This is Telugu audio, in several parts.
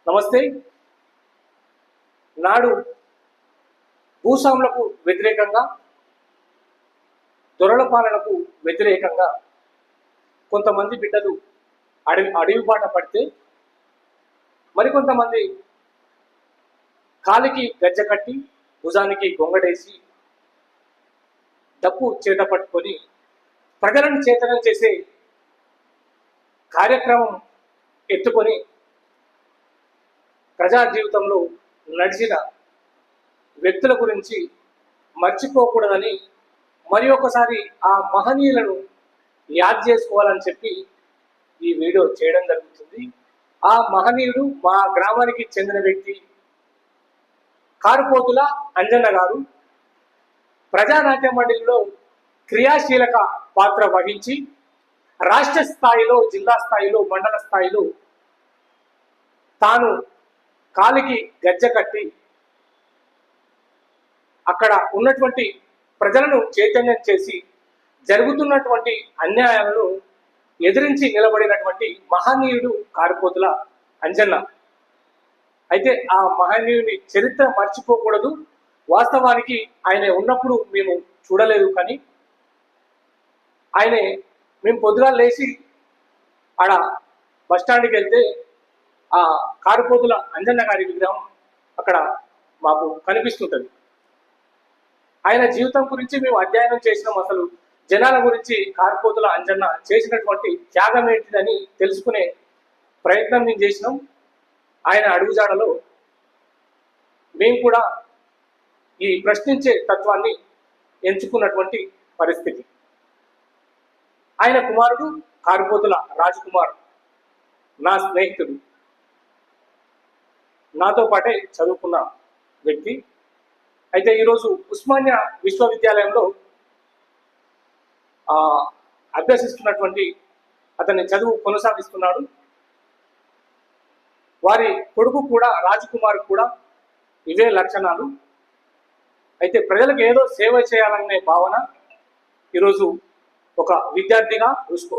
నమస్తే. నాడు భూస్వాములకు వ్యతిరేకంగా, దొరల పాలనకు వ్యతిరేకంగా కొంతమంది బిడ్డలు అడవి బాట పడితే, మరికొంతమంది కాలికి గజ్జ కట్టి భుజానికి గొంగడేసి డప్పు చేత పట్టుకొని ప్రజలను చేతనం చేసే కార్యక్రమం ఎత్తుకొని ప్రజా జీవితంలో నడిచిన వ్యక్తుల గురించి మర్చిపోకూడదని మరి ఒకసారి ఆ మహనీయులను యాద్ చేసుకోవాలని చెప్పి ఈ వీడియో చేయడం జరుగుతుంది. ఆ మహనీయుడు మా గ్రామానికి చెందిన వ్యక్తి కారుపోతుల అంజన్న గారు. ప్రజానాట్య మండలిలో క్రియాశీలక పాత్ర వహించి రాష్ట్ర స్థాయిలో, జిల్లా స్థాయిలో, మండల స్థాయిలో తాను కాలికి గజ్జ కట్టి అక్కడ ఉన్నటువంటి ప్రజలను చైతన్యం చేసి జరుగుతున్నటువంటి అన్యాయాలను ఎదిరించి నిలబడినటువంటి మహనీయుడు కారుపోతుల అంజన్న. అయితే ఆ మహనీయుని చరిత్ర మర్చిపోకూడదు. వాస్తవానికి ఆయన ఉన్నప్పుడు మేము చూడలేదు, కానీ మేము పొద్దుగా లేచి ఆడ బస్టాండ్కి వెళ్తే ఆ కారుపోతుల అంజన్న గారి విగ్రహం అక్కడ మాకు కనిపిస్తుంటుంది. ఆయన జీవితం గురించి మేము అధ్యయనం చేసినాం. అసలు జనాల గురించి కారుపోతుల అంజన్న చేసినటువంటి త్యాగం ఏంటిదని తెలుసుకునే ప్రయత్నం మేము చేసినాం. ఆయన అడుగుజాడలో మేము కూడా ఈ ప్రశ్నించే తత్వాన్ని ఎంచుకున్నటువంటి పరిస్థితి. ఆయన కుమారుడు కారుపోతుల రాజకుమార్ నా స్నేహితుడు, నాతో పాటే చదువుకున్న వ్యక్తి. అయితే ఈరోజు ఉస్మానియా విశ్వవిద్యాలయంలో అభ్యసిస్తున్నటువంటి అతని చదువు కొనసాగిస్తున్నాడు. వారి కొడుకు కూడా, రాజకుమార్ కూడా ఇవే లక్షణాలు. అయితే ప్రజలకు ఏదో సేవ చేయాలనే భావన ఈరోజు ఒక విద్యార్థిగా,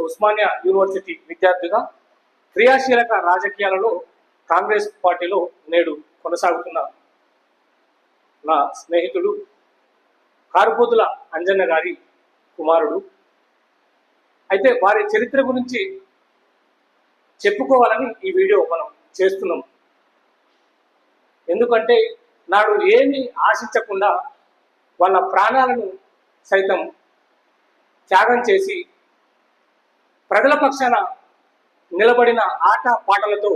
ఉస్మానియా యూనివర్సిటీ విద్యార్థిగా క్రియాశీలక రాజకీయాలలో కాంగ్రెస్ పార్టీలో నేడు కొనసాగుతున్న నా స్నేహితుడు కారుపోతుల అంజన్న గారి కుమారుడు. అయితే వారి చరిత్ర గురించి చెప్పుకోవాలని ఈ వీడియో మనం చేస్తున్నాం. ఎందుకంటే నాడు ఏమీ ఆశించకుండా వాళ్ళ ప్రాణాలను సైతం త్యాగం చేసి ప్రజల పక్షాన నిలబడిన ఆట పాటలతో